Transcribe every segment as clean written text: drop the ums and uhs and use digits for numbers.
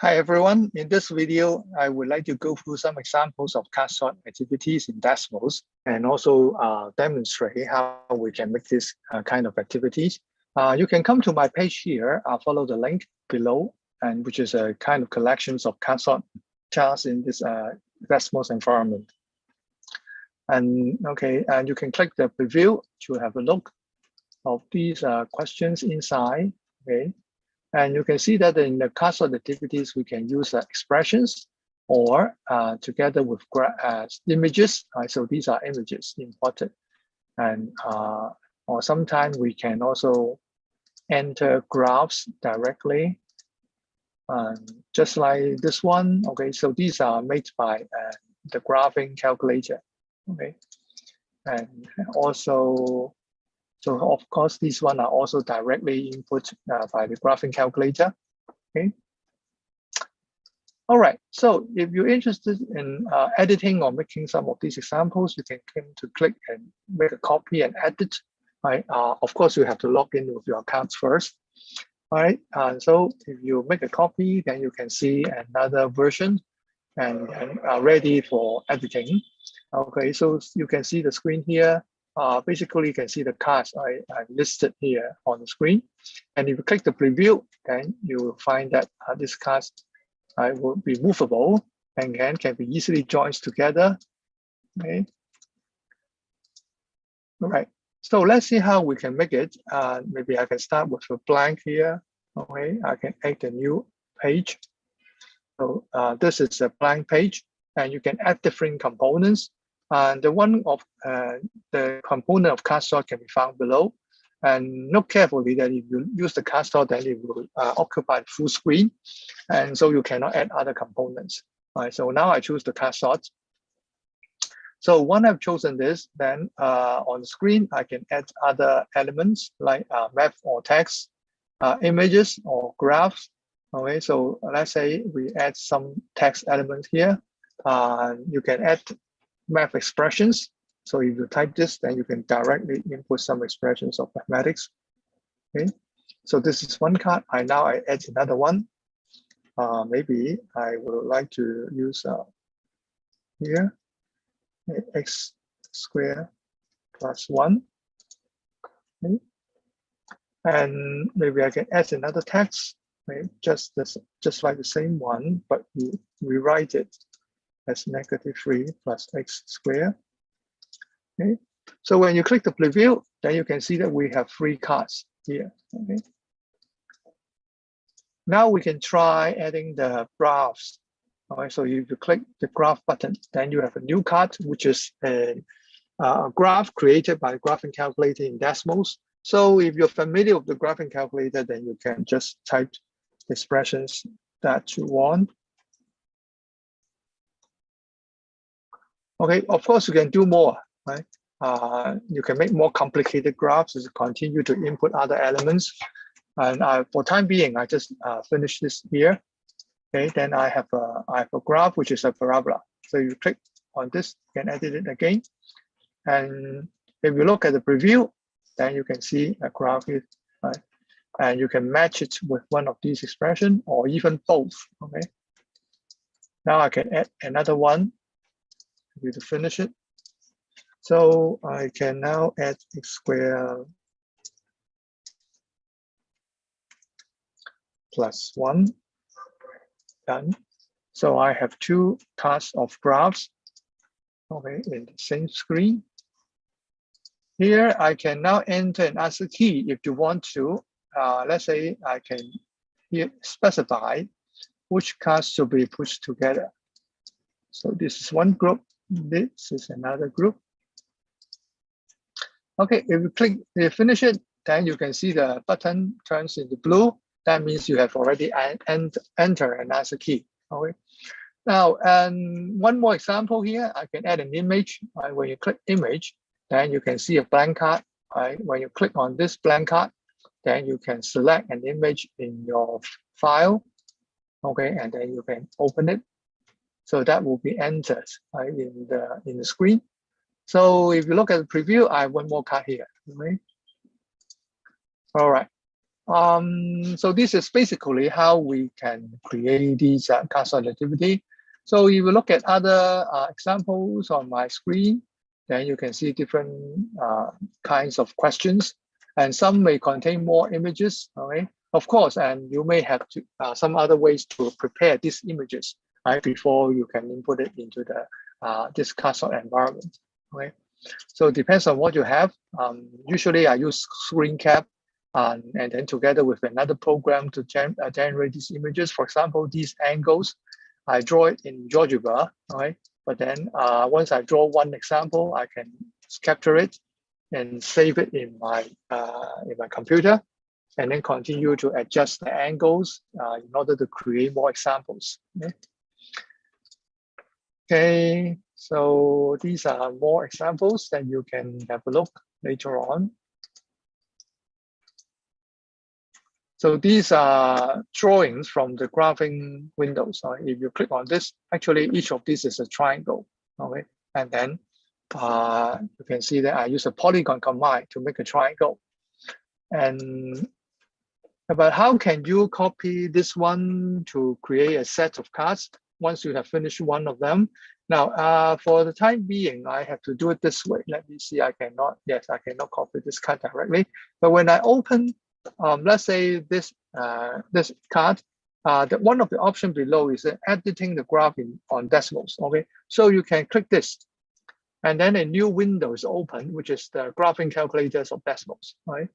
Hi everyone, in this video, I would like to go through some examples of card sort activities in Desmos and also demonstrate how we can make this kind of activities. You can come to my page here, follow the link below, and which is a kind of collections of card sort charts in this Desmos environment. And okay, and you can click the preview to have a look of these questions inside, okay? And you can see that in the card sort activities, we can use expressions or together with images. So these are images imported. And or sometimes we can also enter graphs directly, just like this one. Okay, so these are made by the graphing calculator. Okay, and also, so of course, these one are also directly input by the graphing calculator. Okay. All right. So if you're interested in editing or making some of these examples, you can come to click and make a copy and edit. Right. Of course, you have to log in with your accounts first. All right. So if you make a copy, then you can see another version and ready for editing. Okay. So you can see the screen here. Basically, you can see the cards I listed here on the screen. And if you click the preview, then you will find that this cards will be movable and can be easily joined together. Okay. All right. So let's see how we can make it. Maybe I can start with a blank here. Okay. I can add a new page. So this is a blank page, and you can add different components. And the one of the component of card sort can be found below. And look carefully that if you use the card sort, then it will occupy the full screen. And so you cannot add other components. All right, so now I choose the card sort. So once I've chosen this, then on the screen, I can add other elements like map or text, images or graphs. Okay, so let's say we add some text elements here. You can add math expressions. So if you type this, then you can directly input some expressions of mathematics. Okay, so this is one card. Now I add another one. Maybe I would like to use here x squared plus 1. Okay. And maybe I can add another text, okay? just like the same one, but we rewrite it as -3 plus x squared. Okay, so when you click the preview, then you can see that we have 3 cards here. Okay, now we can try adding the graphs. All right, so if you click the graph button, then you have a new card, which is a graph created by the graphing calculator in Desmos. So if you're familiar with the graphing calculator, then you can just type the expressions that you want. Okay, of course you can do more, right? You can make more complicated graphs as you continue to input other elements. And for time being, I just finish this here. Okay, then I have a graph which is a parabola. So you click on this, you can edit it again. And if you look at the preview, then you can see a graph here, right? And you can match it with one of these expressions or even both. Okay. Now I can add another one to finish it. So I can now add x squared plus 1. Done. So I have 2 cards of graphs, okay, in the same screen. Here I can now enter an answer key if you want to. Let's say I can here specify which cards should be pushed together. So this is one group. This is another group. Okay, if you finish it, then you can see the button turns into blue. That means you have already entered an answer key. Okay. Now, and one more example here, I can add an image. Right? When you click image, then you can see a blank card. Right? When you click on this blank card, then you can select an image in your file. Okay, and then you can open it. So that will be entered, right, in the screen. So if you look at the preview, I have one more card here. Okay. All right. So this is basically how we can create these card sort activity. So if you look at other examples on my screen, then you can see different kinds of questions, and some may contain more images. Okay, of course, and you may have to some other ways to prepare these images, right, before you can input it into the this card sort environment. Okay, so it depends on what you have. Usually, I use screen cap. And then together with another program to generate these images. For example, these angles, I draw it in GeoGebra, right? But then once I draw one example, I can capture it and save it in my computer, and then continue to adjust the angles in order to create more examples. Okay, so these are more examples that you can have a look later on. So these are drawings from the graphing windows. If you click on this, actually each of these is a triangle. Okay, and then you can see that I use a polygon command to make a triangle. And but how can you copy this one to create a set of cards once you have finished one of them? Now, for the time being, I have to do it this way. Let me see. I cannot copy this card directly. But when I open let's say this this card, that one of the options below is editing the graph on Desmos. Okay, so you can click this, and then a new window is open, which is the graphing calculators of Desmos. Right,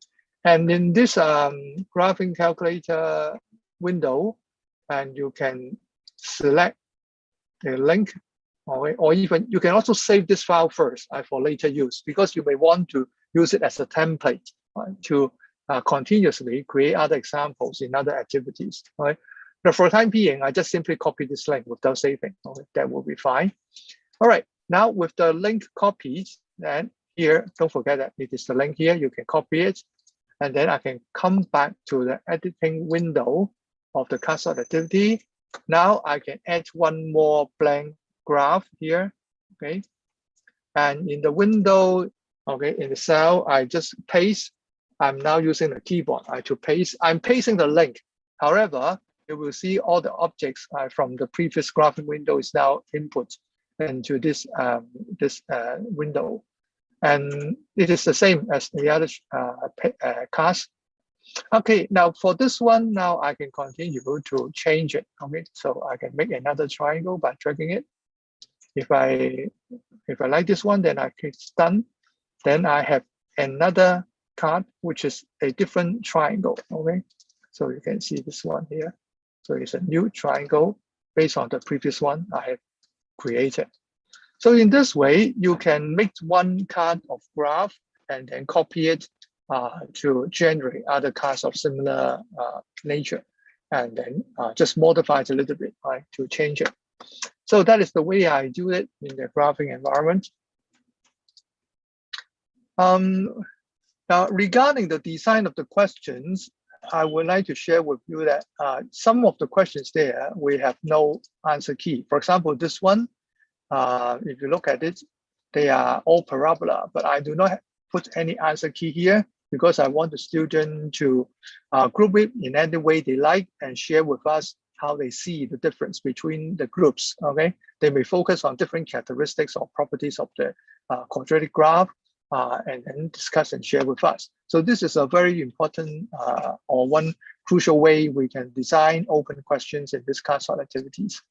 and in this graphing calculator window, and you can select the link, or even you can also save this file first for later use, because you may want to use it as a template to continuously create other examples in other activities, right? But for the time being, I just simply copy this link without saving. Okay, that will be fine. All right, now with the link copied, then here, don't forget that it is the link here. You can copy it, and then I can come back to the editing window of the card sort activity. Now I can add one more blank graph here. Okay, and in the window, okay, in the cell, I just paste. I'm now using the keyboard to paste. I'm pasting the link. However, you will see all the objects from the previous graphic window is now input into this window, and it is the same as the other cards. Okay, now for this one, now I can continue to change it. Okay, so I can make another triangle by dragging it. If I like this one, then I click done. Then I have another card, which is a different triangle. Okay, so you can see this one here. So it's a new triangle based on the previous one I have created. So in this way, you can make one card of graph and then copy it to generate other cards of similar nature, and then just modify it a little bit, right, to change it. So that is the way I do it in the graphing environment. Now, regarding the design of the questions, I would like to share with you that some of the questions there, we have no answer key. For example, this one, if you look at it, they are all parabola, but I do not put any answer key here because I want the student to group it in any way they like and share with us how they see the difference between the groups. Okay, they may focus on different characteristics or properties of the quadratic graph, and then discuss and share with us. So this is a very important or one crucial way we can design open questions in this card sort activities.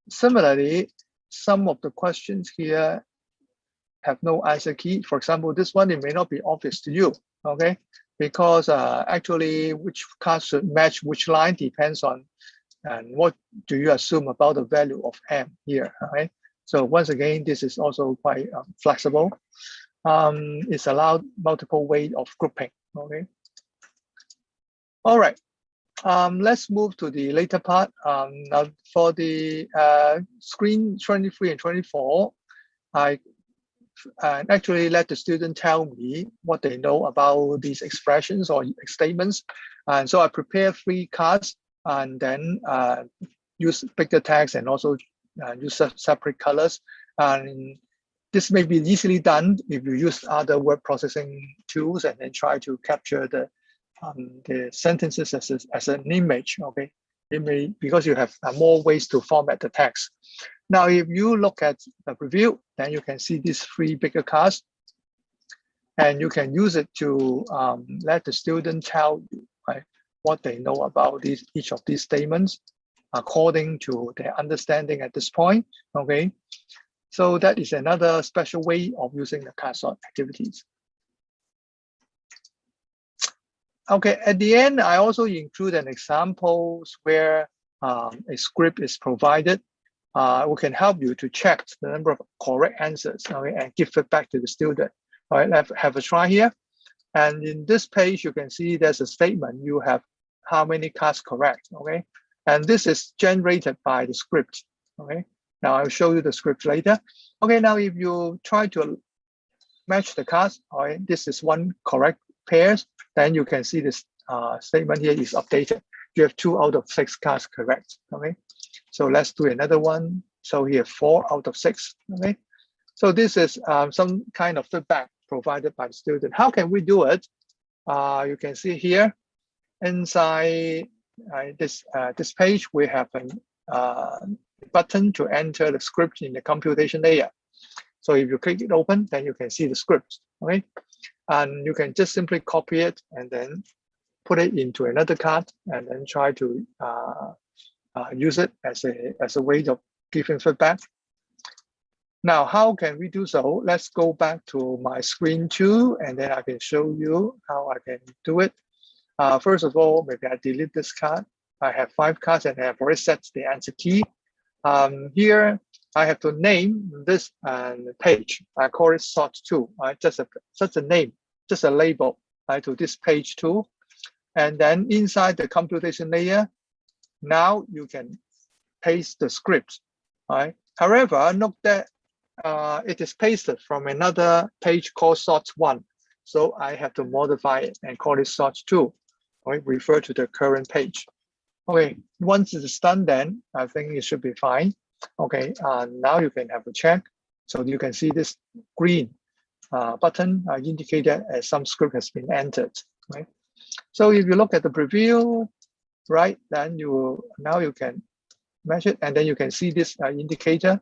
Similarly, some of the questions here have no answer key. For example, this one, it may not be obvious to you, okay? Because actually which card should match which line depends on and what do you assume about the value of M here, okay? So once again, this is also quite flexible. It's allowed multiple ways of grouping, okay? All right, let's move to the later part. Now for the screen 23 and 24, I actually let the student tell me what they know about these expressions or statements. And so I prepare 3 cards and then use bigger text and also use separate colors. And this may be easily done if you use other word processing tools and then try to capture the the sentences as an image. Okay, it may, because you have more ways to format the text. Now, if you look at the preview, then you can see these three bigger cars, and you can use it to let the student tell you, right, what they know about each of these statements according to their understanding at this point. Okay, so that is another special way of using the card sort activities. Okay, at the end, I also include an examples where a script is provided. We can help you to check the number of correct answers, okay, and give feedback to the student. All right, let's have a try here. And in this page, you can see there's a statement. You have how many cards correct, okay? And this is generated by the script, okay? Now I'll show you the script later. Okay, now if you try to match the cards, all right, this is one correct pairs, then you can see this statement here is updated. You have 2 out of 6 cards correct, okay? So let's do another one. So here 4 out of 6, okay? So this is some kind of feedback provided by the student. How can we do it? You can see here inside this page, we have a button to enter the script in the computation layer. So if you click it open, then you can see the script, okay? And you can just simply copy it and then put it into another card and then try to use it as a way of giving feedback. Now, how can we do so? Let's go back to my screen 2, and then I can show you how I can do it. First of all, maybe I delete this card. I have 5 cards and I have already set the answer key. Here, I have to name this page. I call it sort 2. Just a name, just a label to this page 2. And then inside the computation layer, now you can paste the script. Right? However, note that it is pasted from another page called sort 1. So I have to modify it and call it sort 2. Right? Refer to the current page. Okay, once it's done, then I think it should be fine. Okay, now you can have a check. So you can see this green button indicated as some script has been entered. Right? So if you look at the preview, right, then now you can match it, and then you can see this indicator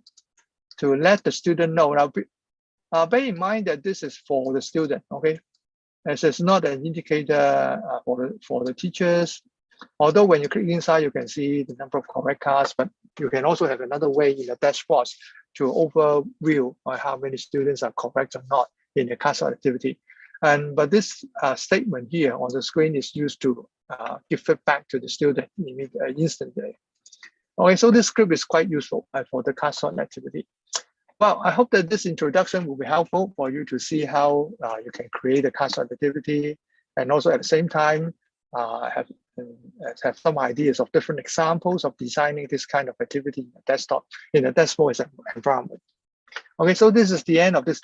to let the student know. Now, bear in mind that this is for the student, okay? As it's not an indicator for the teachers. Although when you click inside, you can see the number of correct cards, but you can also have another way in the dashboard to overview how many students are correct or not in the card sort activity. But this statement here on the screen is used to give feedback to the student instantly. Okay, so this script is quite useful for the card sort activity. Well, I hope that this introduction will be helpful for you to see how you can create a card sort activity, and also at the same time have some ideas of different examples of designing this kind of activity in a desktop, in a Desmos environment. Okay, so this is the end of this